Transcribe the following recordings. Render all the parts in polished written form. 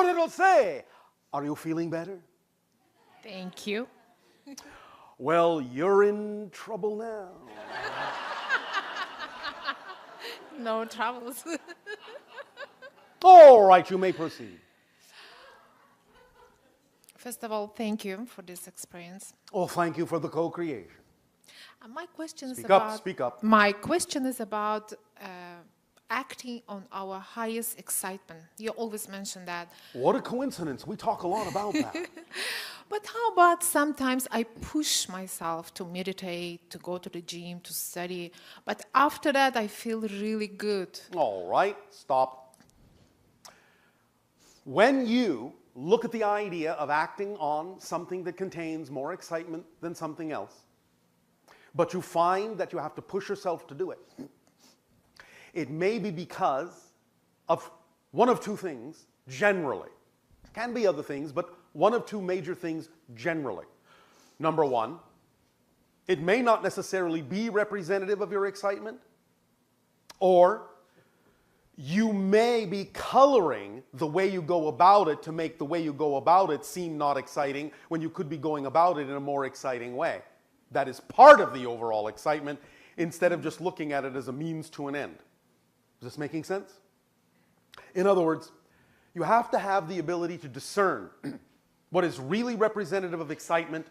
what it'll say. Are you feeling better? Thank you. Well, you're in trouble now. No troubles. All right, you may proceed. First of all, thank you for this experience. Oh, thank you for the co-creation. My question is Speak about. up, speak up. My question is about acting on our highest excitement. You always mention that. What a coincidence. We talk a lot about that. But how about sometimes I push myself to meditate, to go to the gym, to study, but after that I feel really good. All right, stop. When you look at the idea of acting on something that contains more excitement than something else, but you find that you have to push yourself to do it, it may be because of one of two things, generally. Can be other things, but one of two major things generally. Number one, it may not necessarily be representative of your excitement, or you may be coloring the way you go about it to make the way you go about it seem not exciting when you could be going about it in a more exciting way. That is part of the overall excitement instead of just looking at it as a means to an end. Is this making sense? In other words, you have to have the ability to discern what is really representative of excitement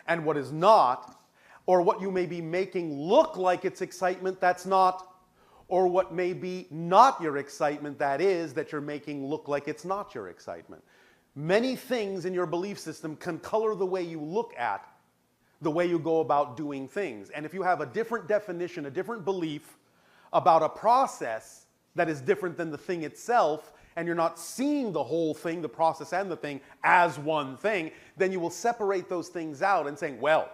and what is not, or what you may be making look like it's excitement that's not, or what may be not your excitement that is, that you're making look like it's not your excitement. Many things in your belief system can color the way you look at the way you go about doing things. And if you have a different definition, a different belief about a process that is different than the thing itself, and you're not seeing the whole thing, the process and the thing, as one thing, then you will separate those things out and saying, well,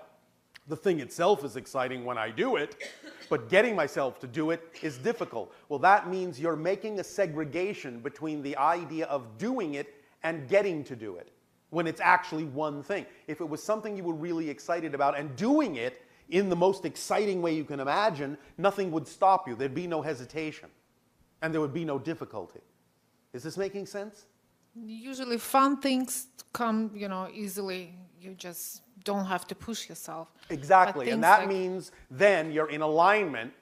the thing itself is exciting when I do it, but getting myself to do it is difficult. Well, that means you're making a segregation between the idea of doing it and getting to do it, when it's actually one thing. If it was something you were really excited about and doing it in the most exciting way you can imagine, nothing would stop you. There'd be no hesitation, and there would be no difficulty. Is this making sense? Usually fun things come, easily. You just don't have to push yourself. Exactly, and that means then you're in alignment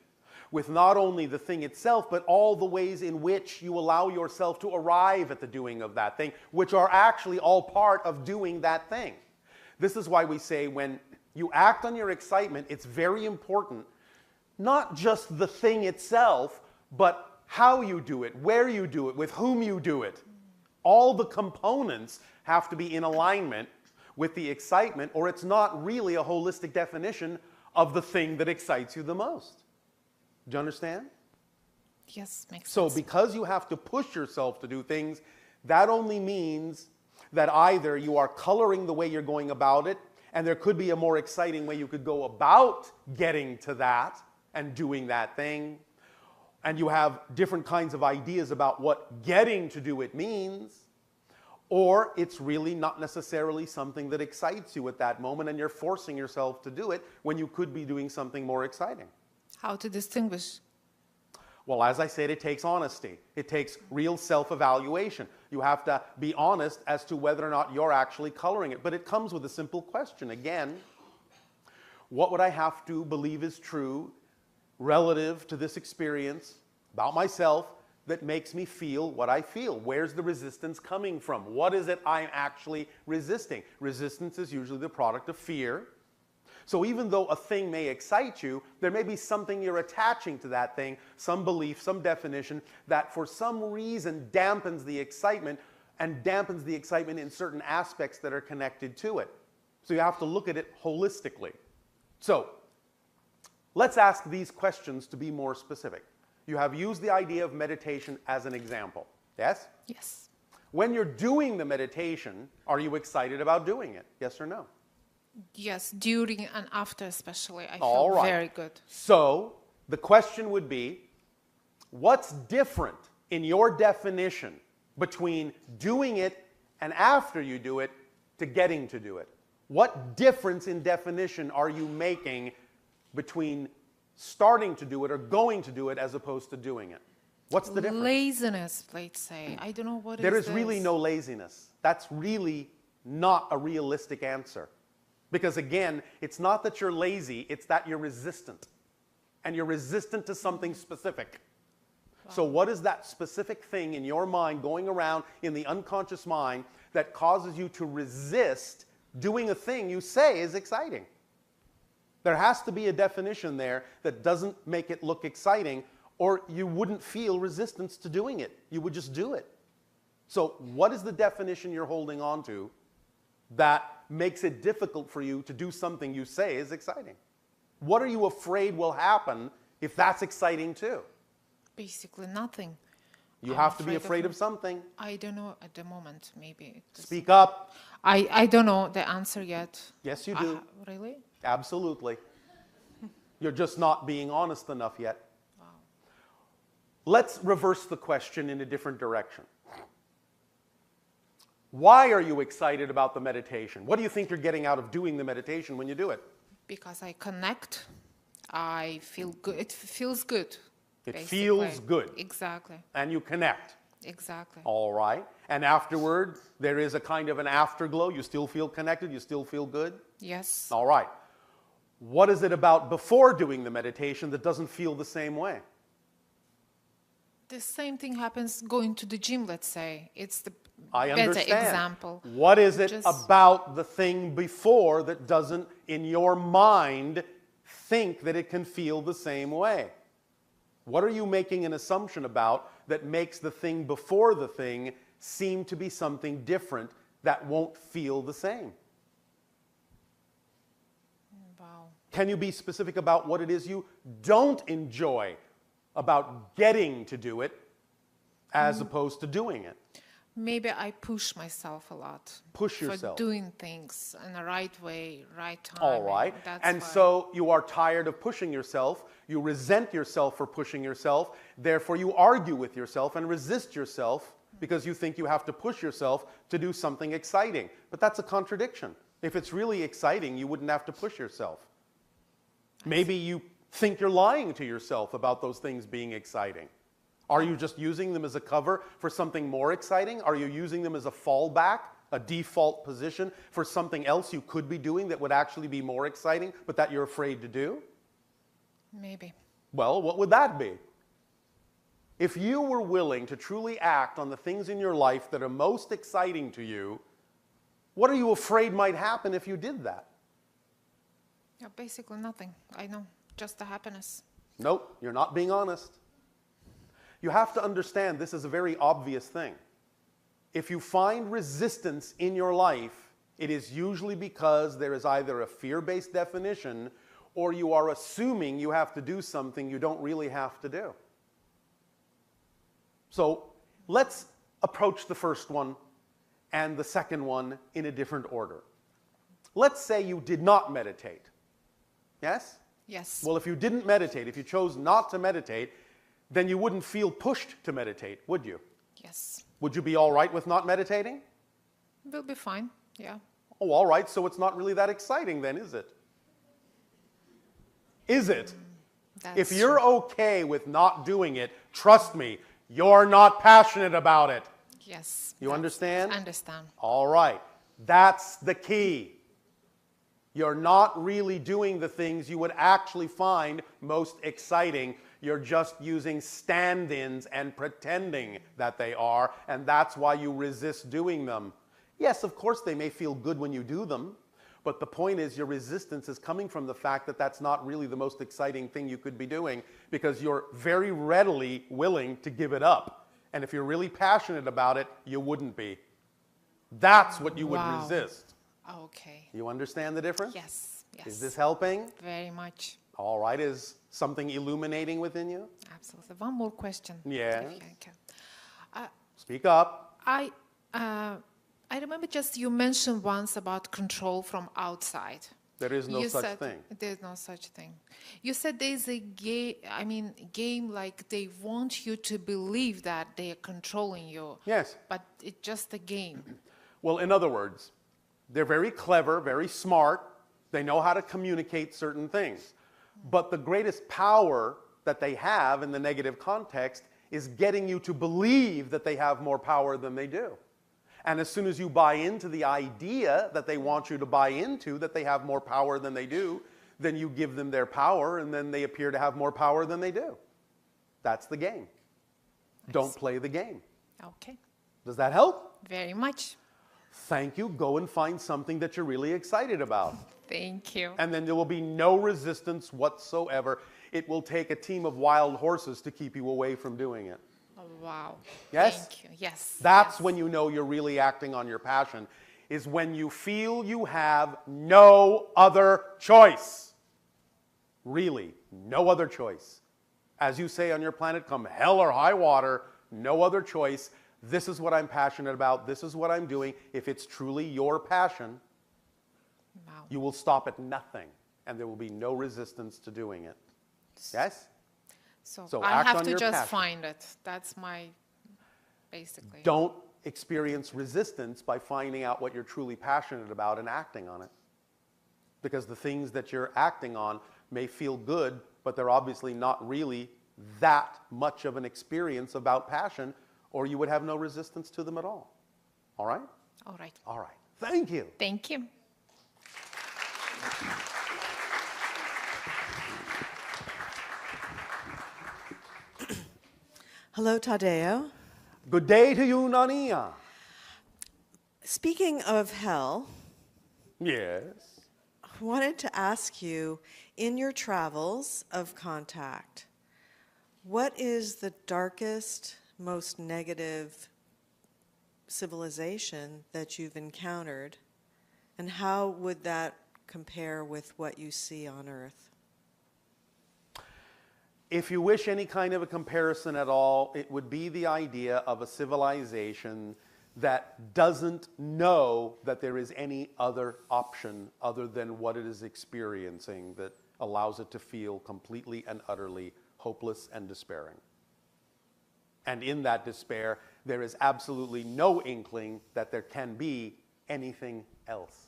with not only the thing itself, but all the ways in which you allow yourself to arrive at the doing of that thing, which are actually all part of doing that thing. This is why we say when you act on your excitement, it's very important, not just the thing itself, but how you do it, where you do it, with whom you do it. All the components have to be in alignment with the excitement, or it's not really a holistic definition of the thing that excites you the most. Do you understand? Yes, makes sense. So because you have to push yourself to do things, that only means that either you are coloring the way you're going about it, and there could be a more exciting way you could go about getting to that and doing that thing, and you have different kinds of ideas about what getting to do it means, or it's really not necessarily something that excites you at that moment, and you're forcing yourself to do it when you could be doing something more exciting. How to distinguish? Well, as I said, it takes honesty. It takes real self-evaluation. You have to be honest as to whether or not you're actually coloring it. But it comes with a simple question. Again, what would I have to believe is true relative to this experience about myself that makes me feel what I feel? Where's the resistance coming from? What is it I'm actually resisting? Resistance is usually the product of fear. So even though a thing may excite you, there may be something you're attaching to that thing, some belief, some definition, that for some reason dampens the excitement, and dampens the excitement in certain aspects that are connected to it. So you have to look at it holistically. So let's ask these questions to be more specific. You have used the idea of meditation as an example. Yes? Yes. When you're doing the meditation, are you excited about doing it? Yes or no? Yes, during and after especially, I All feel right. very good. So the question would be, what's different in your definition between doing it and after you do it to getting to do it? What difference in definition are you making between starting to do it or going to do it as opposed to doing it? What's the difference? Laziness, let's say. I don't know what There is is really this. no laziness. That's really not a realistic answer. Because again, it's not that you're lazy, it's that you're resistant. And you're resistant to something specific. So what is that specific thing in your mind going around in the unconscious mind that causes you to resist doing a thing you say is exciting? There has to be a definition there that doesn't make it look exciting, or you wouldn't feel resistance to doing it. You would just do it. So what is the definition you're holding on to that makes it difficult for you to do something you say is exciting? What are you afraid will happen if that's exciting too? Basically nothing. You I'm have to be afraid of something. I don't know at the moment, maybe. Speak up. I don't know the answer yet. Yes, you do. Really? Absolutely. You're just not being honest enough yet. Wow. Let's reverse the question in a different direction. Why are you excited about the meditation? What do you think you're getting out of doing the meditation when you do it? Because I connect, I feel good. It feels good. It basically. feels good. Exactly. And you connect. Exactly. All right. And afterward, there is a kind of an afterglow. You still feel connected. You still feel good. Yes. All right. What is it about before doing the meditation that doesn't feel the same way? The same thing happens going to the gym, let's say. It's the I better understand. example. What is it Just- about the thing before that doesn't, in your mind, think that it can feel the same way? What are you making an assumption about that makes the thing before the thing seem to be something different that won't feel the same? Wow. Can you be specific about what it is you don't enjoy about getting to do it as opposed to doing it? Maybe I push myself a lot. Push yourself. For doing things in the right way, right time. All right. That's And why. so you are tired of pushing yourself. You resent yourself for pushing yourself. Therefore, you argue with yourself and resist yourself because you think you have to push yourself to do something exciting. But that's a contradiction. If it's really exciting, you wouldn't have to push yourself. Maybe you think you're lying to yourself about those things being exciting. Are you just using them as a cover for something more exciting? Are you using them as a fallback, a default position for something else you could be doing that would actually be more exciting, but that you're afraid to do? Maybe. Well, what would that be? If you were willing to truly act on the things in your life that are most exciting to you, what are you afraid might happen if you did that? Yeah, basically nothing. I know. Just the happiness. Nope, you're not being honest. You have to understand this is a very obvious thing. If you find resistance in your life, it is usually because there is either a fear-based definition or you are assuming you have to do something you don't really have to do. So let's approach the first one and the second one in a different order. Let's say you did not meditate. Yes? Yes. Well, if you didn't meditate, if you chose not to meditate, then you wouldn't feel pushed to meditate, would you? Yes. Would you be all right with not meditating? We'll be fine. Yeah. Oh, all right, so it's not really that exciting then, is it? Is it? That's If you're okay with not doing it, trust me, you're not passionate about it. Yes. You understand? Understand. All right, that's the key. You're not really doing the things you would actually find most exciting. You're just using stand-ins and pretending that they are, and that's why you resist doing them. Yes, of course, they may feel good when you do them, but the point is your resistance is coming from the fact that that's not really the most exciting thing you could be doing because you're very readily willing to give it up. And if you're really passionate about it, you wouldn't be. That's what you would Wow. resist. Okay. You understand the difference? Yes. Yes. Is this helping? Very much. All right. Is something illuminating within you? Absolutely. One more question. Yes. If I can. Speak up. I remember just you mentioned once about control from outside. There is no You such said thing. There's no such thing. You said there's a game like they want you to believe that they are controlling you. Yes. But it's just a game. Well, in other words, they're very clever, very smart. They know how to communicate certain things. But the greatest power that they have in the negative context is getting you to believe that they have more power than they do. And as soon as you buy into the idea that they want you to buy into, that they have more power than they do, then you give them their power, and then they appear to have more power than they do. That's the game. Don't play the game. Okay. Does that help? Very much. Thank you. Go and find something that you're really excited about. Thank you. And then there will be no resistance whatsoever. It will take a team of wild horses to keep you away from doing it. Oh, wow. Yes? Thank you. Yes. That's yes. when you know you're really acting on your passion, is when you feel you have no other choice. Really, no other choice. As you say on your planet, come hell or high water, no other choice. This is what I'm passionate about. This is what I'm doing. If it's truly your passion, Wow. you will stop at nothing, and there will be no resistance to doing it. Yes? So I act have on to your just passion. find it. That's my, basically. Don't experience resistance by finding out what you're truly passionate about and acting on it. Because the things that you're acting on may feel good, but they're obviously not really that much of an experience about passion, or you would have no resistance to them at all. All right? All right. All right. Thank you. Thank you. Hello, Tadeo. Good day to you, Nania. Speaking of hell, Yes. I wanted to ask you, in your travels of contact, what is the darkest, most negative civilization that you've encountered, and how would that compare with what you see on Earth? If you wish any kind of a comparison at all, it would be the idea of a civilization that doesn't know that there is any other option other than what it is experiencing that allows it to feel completely and utterly hopeless and despairing. And in that despair, there is absolutely no inkling that there can be anything else.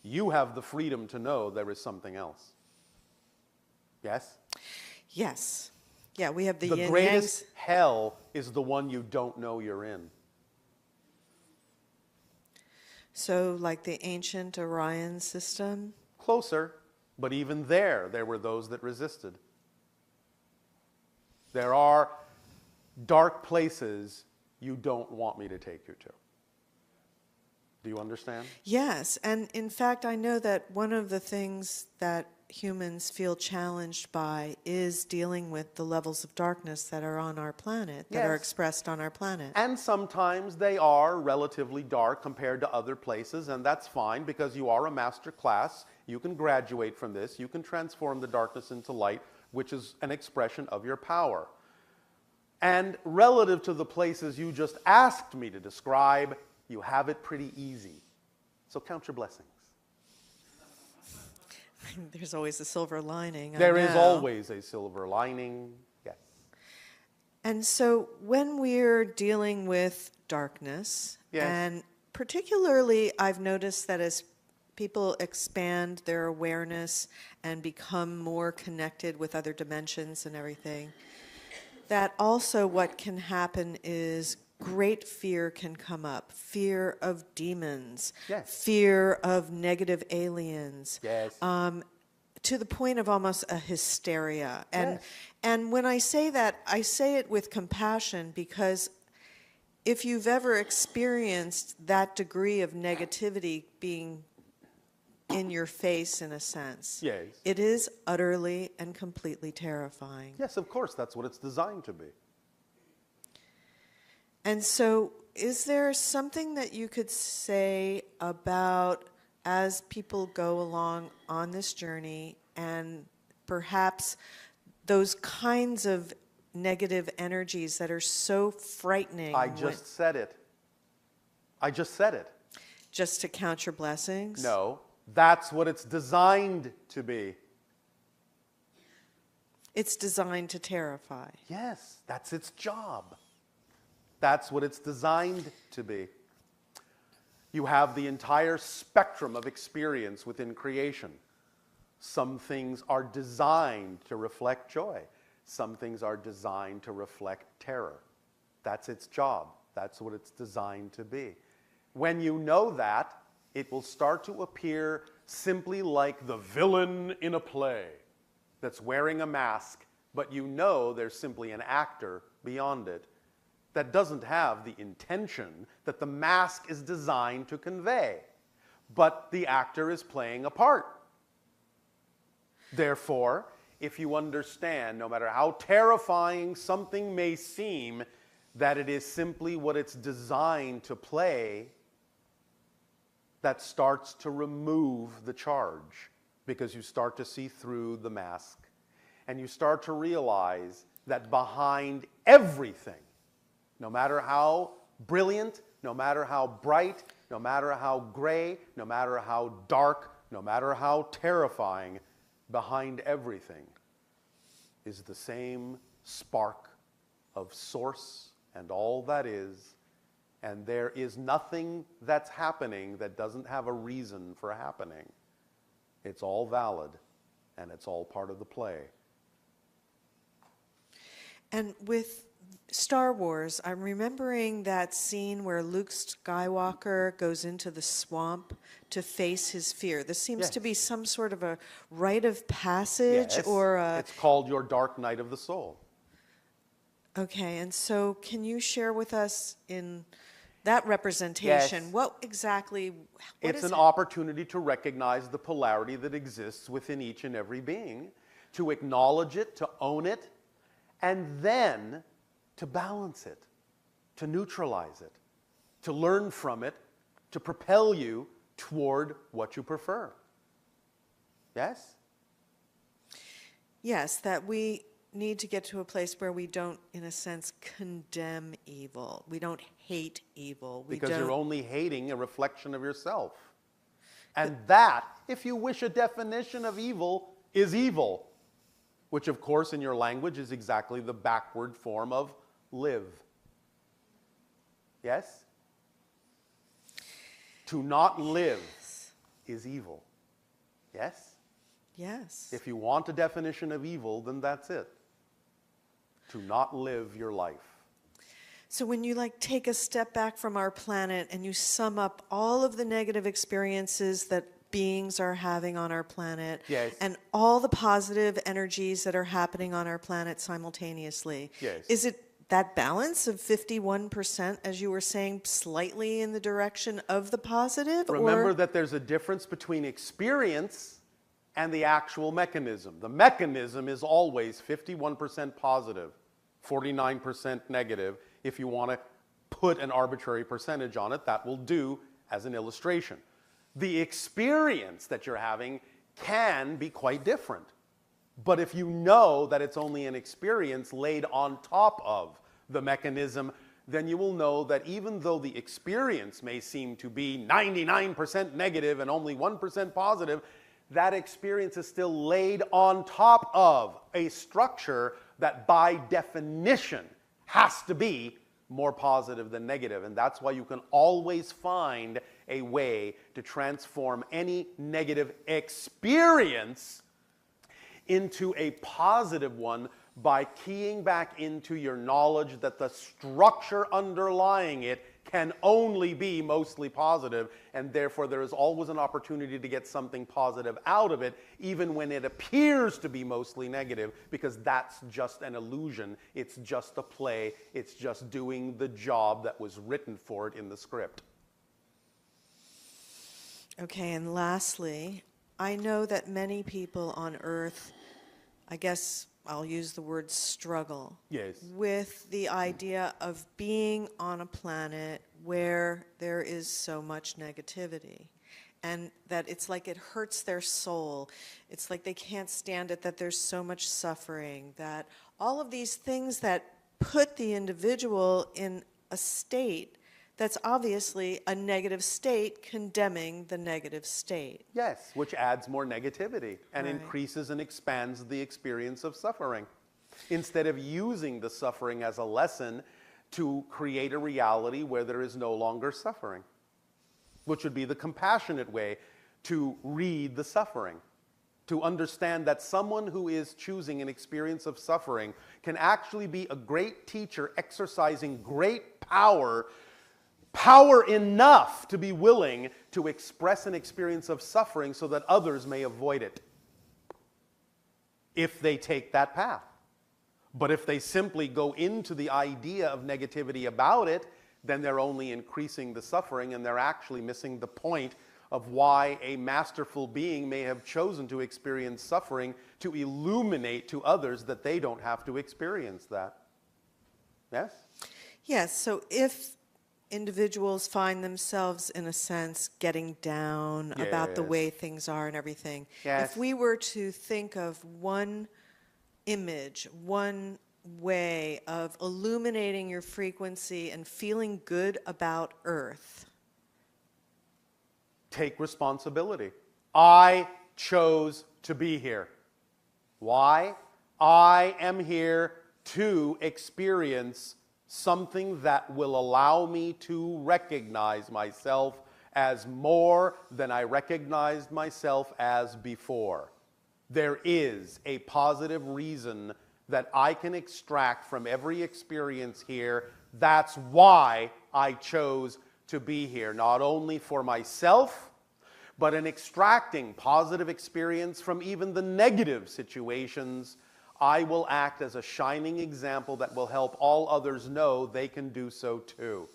You have the freedom to know there is something else. Yes? Yes. Yeah, we have the The yin greatest yangs. hell is the one you don't know you're in. So, like the ancient Orion system. Closer, but even there were those that resisted. There are dark places you don't want me to take you to. Do you understand? Yes, and in fact, I know that one of the things that humans feel challenged by is dealing with the levels of darkness that are on our planet, that are Yes. expressed on our planet. And sometimes they are relatively dark compared to other places, and that's fine because you are a master class. You can graduate from this. You can transform the darkness into light, which is an expression of your power. And relative to the places you just asked me to describe, you have it pretty easy. So count your blessings. There's always a silver lining. There is I know. always a silver lining, yes. And so when we're dealing with darkness, Yes. and particularly I've noticed that as people expand their awareness and become more connected with other dimensions and everything, that also what can happen is great fear can come up. Fear of demons. Yes. Fear of negative aliens. Yes. To the point of almost a hysteria. And Yes. and when I say that, I say it with compassion, because if you've ever experienced that degree of negativity being in your face, in a sense, Yes. it is utterly and completely terrifying. Yes, of course, that's what it's designed to be. And so, is there something that you could say about, as people go along on this journey, and perhaps those kinds of negative energies that are so frightening? I just said it. I just said it. Just to count your blessings? No, that's what it's designed to be. It's designed to terrify. Yes, that's its job. That's what it's designed to be. You have the entire spectrum of experience within creation. Some things are designed to reflect joy. Some things are designed to reflect terror. That's its job. That's what it's designed to be. When you know that, it will start to appear simply like the villain in a play that's wearing a mask, but you know there's simply an actor beyond it that doesn't have the intention that the mask is designed to convey, but the actor is playing a part. Therefore, if you understand, no matter how terrifying something may seem, that it is simply what it's designed to play, that starts to remove the charge, because you start to see through the mask, and you start to realize that behind everything, no matter how brilliant, no matter how bright, no matter how gray, no matter how dark, no matter how terrifying, behind everything is the same spark of source and all that is, and there is nothing that's happening that doesn't have a reason for happening. It's all valid, and it's all part of the play. And with Star Wars, I'm remembering that scene where Luke Skywalker goes into the swamp to face his fear. This seems to be some sort of a rite of passage, or it's called your dark night of the soul. Okay, and so can you share with us in that representation what exactly? It's an opportunity to recognize the polarity that exists within each and every being, to acknowledge it, to own it, and then to balance it, to neutralize it, to learn from it, to propel you toward what you prefer. Yes? Yes, that we need to get to a place where we don't, in a sense, condemn evil. We don't hate evil. Because you're only hating a reflection of yourself. And that, if you wish a definition of evil, is evil. Which, of course, in your language is exactly the backward form of live. Yes? To not live is evil. Yes? Yes. If you want a definition of evil, then that's it. To not live your life. So when you take a step back from our planet and you sum up all of the negative experiences that beings are having on our planet, and all the positive energies that are happening on our planet simultaneously, is it that balance of 51%, as you were saying, slightly in the direction of the positive? Remember that there's a difference between experience and the actual mechanism. The mechanism is always 51% positive, 49% negative. If you want to put an arbitrary percentage on it, that will do as an illustration. The experience that you're having can be quite different. But if you know that it's only an experience laid on top of the mechanism, then you will know that even though the experience may seem to be 99% negative and only 1% positive, that experience is still laid on top of a structure that by definition has to be more positive than negative. And that's why you can always find a way to transform any negative experience into a positive one by keying back into your knowledge that the structure underlying it can only be mostly positive, and therefore there is always an opportunity to get something positive out of it, even when it appears to be mostly negative, because that's just an illusion. It's just a play. It's just doing the job that was written for it in the script. Okay, and lastly, I know that many people on Earth, I guess I'll use the word struggle, with the idea of being on a planet where there is so much negativity, and that it's like it hurts their soul. It's like they can't stand it, that there's so much suffering, that all of these things that put the individual in a state that's obviously a negative state, condemning the negative state. Yes, which adds more negativity and increases and expands the experience of suffering. Instead of using the suffering as a lesson to create a reality where there is no longer suffering, which would be the compassionate way to read the suffering. to understand that someone who is choosing an experience of suffering can actually be a great teacher exercising great power, power enough to be willing to express an experience of suffering so that others may avoid it if they take that path. But if they simply go into the idea of negativity about it, then they're only increasing the suffering, and they're actually missing the point of why a masterful being may have chosen to experience suffering to illuminate to others that they don't have to experience that. Yes? Yes, so if individuals find themselves, in a sense, getting down about the way things are and everything, if we were to think of one image, one way of illuminating your frequency and feeling good about Earth. Take responsibility. I chose to be here. Why? I am here to experience something that will allow me to recognize myself as more than I recognized myself as before. There is a positive reason that I can extract from every experience here. That's why I chose to be here, not only for myself, but in extracting positive experience from even the negative situations, I will act as a shining example that will help all others know they can do so too.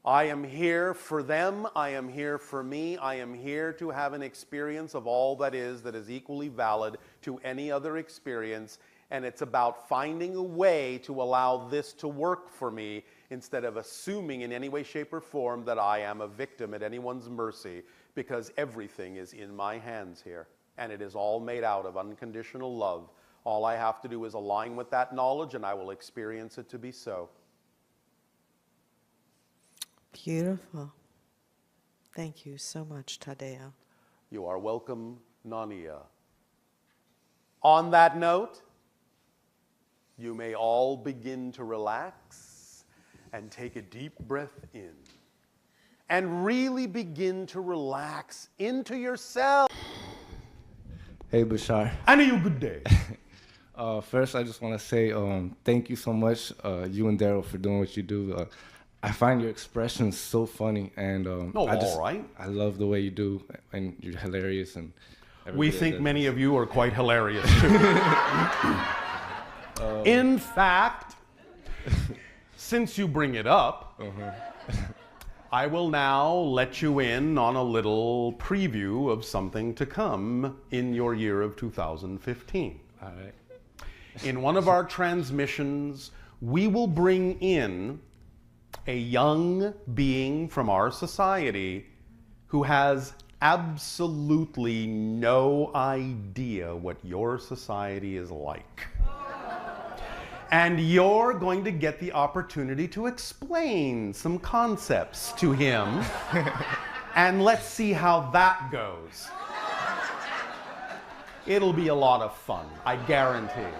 I am here for them, I am here for me, I am here to have an experience of all that is equally valid to any other experience, and it's about finding a way to allow this to work for me instead of assuming in any way, shape, or form that I am a victim at anyone's mercy, because everything is in my hands here, and it is all made out of unconditional love. All I have to do is align with that knowledge, and I will experience it to be so. Beautiful. Thank you so much, Tadeo. You are welcome, Nania. On that note, you may all begin to relax and take a deep breath in and really begin to relax into yourself. Hey, Bashar. And you good day. First, I just want to say thank you so much, you and Darryl, for doing what you do. I find your expressions so funny, and I love the way you do, and you're hilarious. And we think many of you are quite hilarious too. In fact, since you bring it up, I will now let you in on a little preview of something to come in your year of 2015. All right. In one of our transmissions, we will bring in a young being from our society who has absolutely no idea what your society is like. And you're going to get the opportunity to explain some concepts to him. And let's see how that goes. It'll be a lot of fun, I guarantee.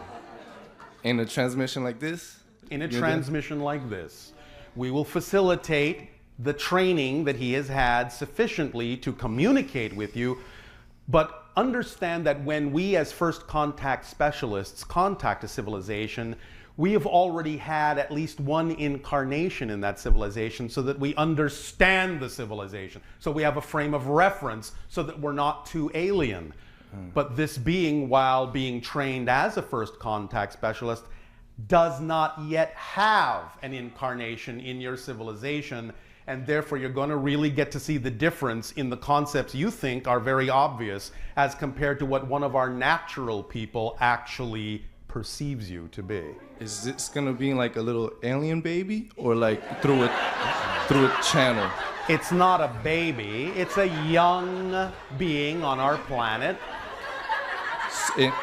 In a transmission like this? In a transmission like this, we will facilitate the training that he has had sufficiently to communicate with you, but understand that when we as first contact specialists contact a civilization, we have already had at least one incarnation in that civilization so that we understand the civilization. So we have a frame of reference so that we're not too alien. But this being, while being trained as a first contact specialist, does not yet have an incarnation in your civilization, and therefore you're going to really get to see the difference in the concepts you think are very obvious as compared to what one of our natural people actually perceives you to be. Is this going to be like a little alien baby, or like through a channel? It's not a baby, it's a young being on our planet.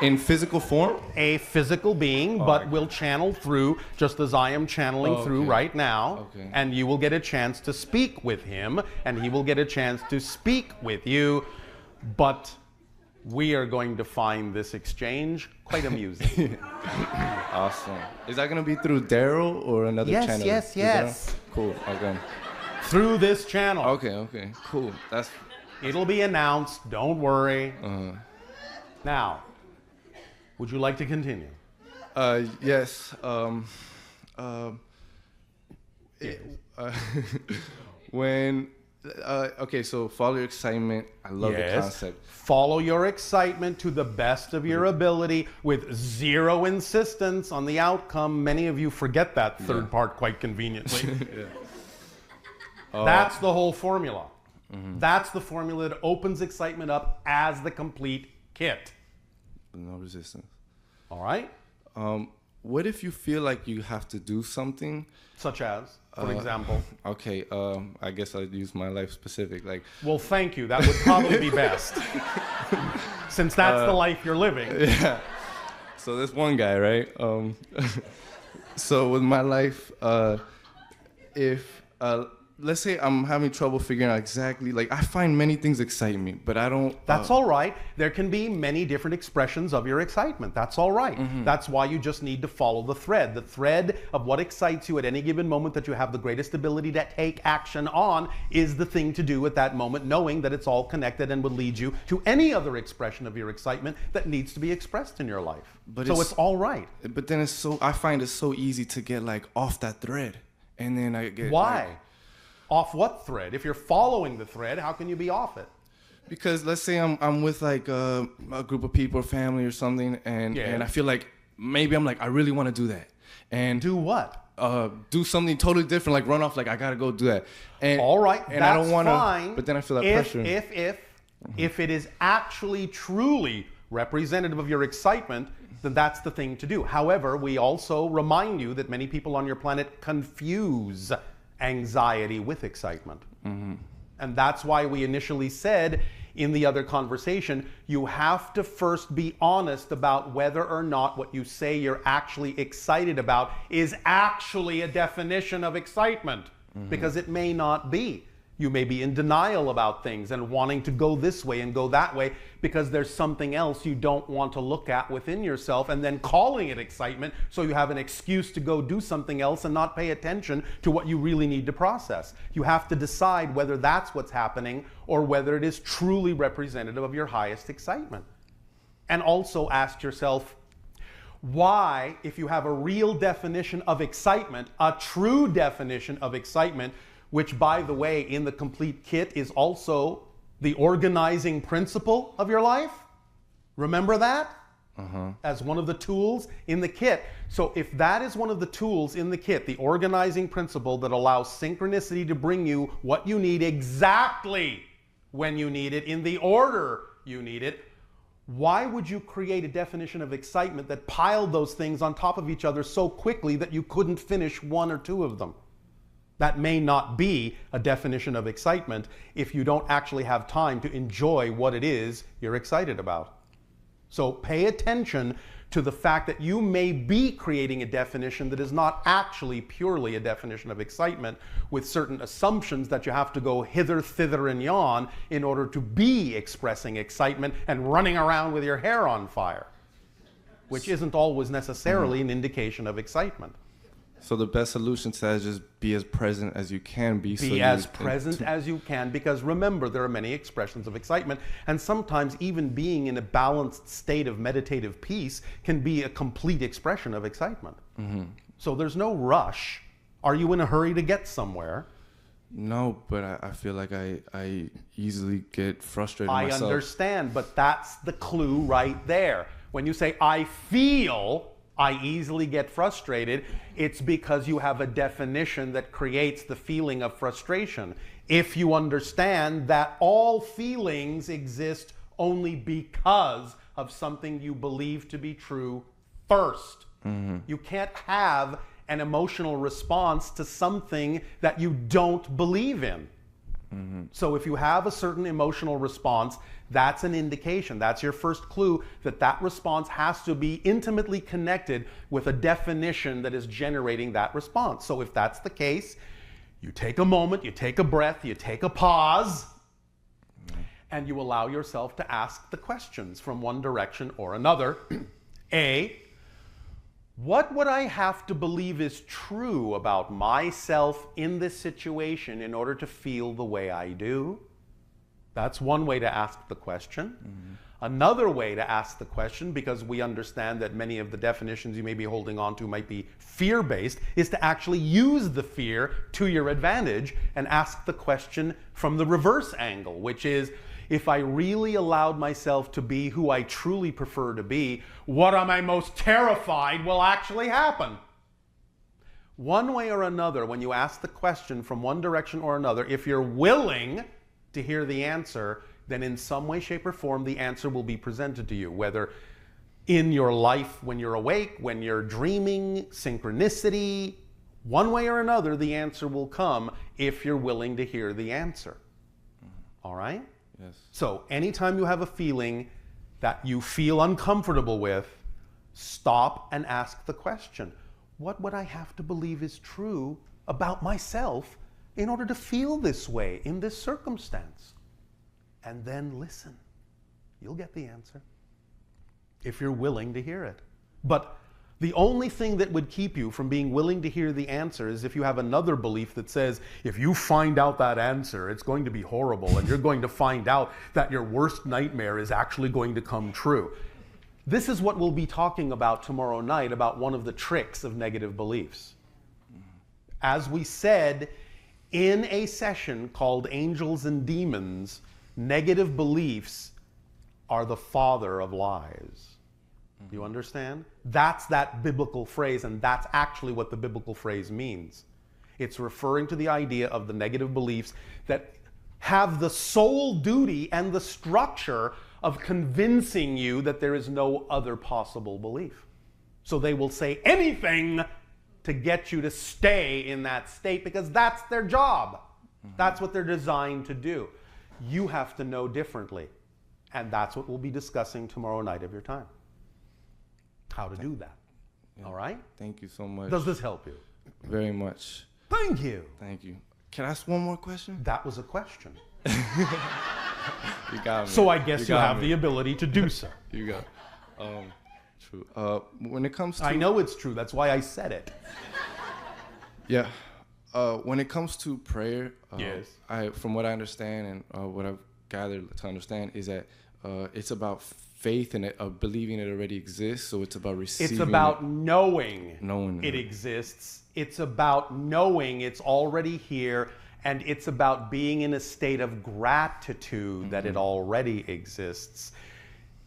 In physical form? A physical being, but will channel through, just as I am channeling through right now. Okay. And you will get a chance to speak with him, and he will get a chance to speak with you. But we are going to find this exchange quite amusing. Awesome. Is that going to be through Darryl or another channel? Yes. Cool. Okay. Through this channel. Okay. Cool. It'll be announced. Don't worry. Now, would you like to continue? Yes. When okay, so follow your excitement. I love the concept. Follow your excitement to the best of your ability with zero insistence on the outcome. Many of you forget that third part quite conveniently. That's the whole formula. That's the formula that opens excitement up as the complete kit. No resistance. All right? What if you feel like you have to do something? Such as, for example? Okay, I guess I'll use my life specific. Like, well, thank you. That would probably be best. Since that's the life you're living. Yeah. So this one guy, right? So with my life, if let's say I'm having trouble figuring out exactly, like I find many things excite me, but I don't. That's all right. There can be many different expressions of your excitement. That's all right. That's why you just need to follow the thread. The thread of what excites you at any given moment that you have the greatest ability to take action on is the thing to do at that moment, knowing that it's all connected and will lead you to any other expression of your excitement that needs to be expressed in your life. But so it's all right. But then I find it so easy to get like off that thread. And then I get. Why? Off what thread? If you're following the thread, how can you be off it? Because let's say I'm with like a group of people or family or something, and I feel like maybe I'm like, I really want to do that. And do what? Do something totally different, like run off, like I gotta go do that. And all right, and that's I don't want fine. to. But then I feel that pressure. If it is actually truly representative of your excitement, then that's the thing to do. However, we also remind you that many people on your planet confuse anxiety with excitement. And that's why we initially said in the other conversation, you have to first be honest about whether or not what you say you're actually excited about is actually a definition of excitement, because it may not be. You may be in denial about things and wanting to go this way and go that way because there's something else you don't want to look at within yourself, and then calling it excitement so you have an excuse to go do something else and not pay attention to what you really need to process. You have to decide whether that's what's happening or whether it is truly representative of your highest excitement. And also ask yourself, why, if you have a real definition of excitement, a true definition of excitement, which, by the way, in the complete kit is also the organizing principle of your life. Remember that? As one of the tools in the kit. So if that is one of the tools in the kit, the organizing principle that allows synchronicity to bring you what you need exactly when you need it, in the order you need it, why would you create a definition of excitement that piled those things on top of each other so quickly that you couldn't finish one or two of them? That may not be a definition of excitement if you don't actually have time to enjoy what it is you're excited about. So pay attention to the fact that you may be creating a definition that is not actually purely a definition of excitement, with certain assumptions that you have to go hither, thither, and yon in order to be expressing excitement and running around with your hair on fire, which isn't always necessarily an indication of excitement. So the best solution to that is just be as present as you can be. Be as present as you can, because remember, there are many expressions of excitement, and sometimes even being in a balanced state of meditative peace can be a complete expression of excitement. So there's no rush. Are you in a hurry to get somewhere? No, but I feel like I easily get frustrated myself. I understand, but that's the clue right there. When you say, I feel I easily get frustrated, it's because you have a definition that creates the feeling of frustration. If you understand that all feelings exist only because of something you believe to be true first. You can't have an emotional response to something that you don't believe in. So if you have a certain emotional response, that's an indication, that's your first clue, that that response has to be intimately connected with a definition that is generating that response. So if that's the case, you take a moment, you take a breath, you take a pause, and you allow yourself to ask the questions from one direction or another. A, what would I have to believe is true about myself in this situation in order to feel the way I do? That's one way to ask the question. Another way to ask the question, because we understand that many of the definitions you may be holding on to might be fear-based, is to actually use the fear to your advantage and ask the question from the reverse angle, which is, if I really allowed myself to be who I truly prefer to be, what am I most terrified will actually happen? One way or another, when you ask the question from one direction or another, if you're willing to hear the answer, then in some way, shape, or form, the answer will be presented to you, whether in your life when you're awake, when you're dreaming, synchronicity, one way or another, the answer will come if you're willing to hear the answer. All right? Yes. So anytime you have a feeling that you feel uncomfortable with, stop and ask the question, what would I have to believe is true about myself in order to feel this way in this circumstance? And then listen. You'll get the answer if you're willing to hear it. But the only thing that would keep you from being willing to hear the answer is if you have another belief that says, if you find out that answer, it's going to be horrible, and you're going to find out that your worst nightmare is actually going to come true. This is what we'll be talking about tomorrow night, about one of the tricks of negative beliefs. As we said in a session called Angels and Demons, negative beliefs are the father of lies. You understand? That's that biblical phrase, and that's actually what the biblical phrase means. It's referring to the idea of the negative beliefs that have the sole duty and the structure of convincing you that there is no other possible belief. So they will say anything to get you to stay in that state because that's their job. That's what they're designed to do. You have to know differently. And that's what we'll be discussing tomorrow night of your time. How to do that. Yeah. All right? Thank you so much. Does this help you? Very much. Thank you. Thank you. Can I ask one more question? That was a question. You got me. So I guess you have the ability to do so. You got true. When it comes to... I know it's true. That's why I said it. Yeah. When it comes to prayer, yes. From what I understand and what I've gathered to understand is that it's about faith and believing it already exists. So it's about receiving. It's about knowing it it exists. It's about knowing it's already here, and it's about being in a state of gratitude that it already exists.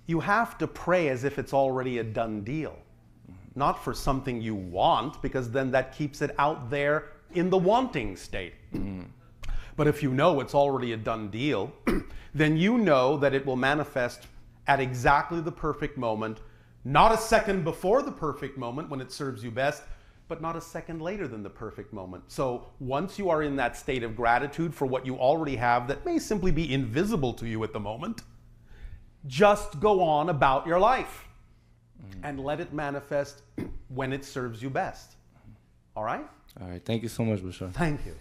You have to pray as if it's already a done deal, not for something you want, because then that keeps it out there in the wanting state. But if you know it's already a done deal, then you know that it will manifest at exactly the perfect moment, not a second before the perfect moment when it serves you best, but not a second later than the perfect moment. So once you are in that state of gratitude for what you already have that may simply be invisible to you at the moment, just go on about your life and let it manifest when it serves you best. All right? All right. Thank you so much, Bashar. Thank you.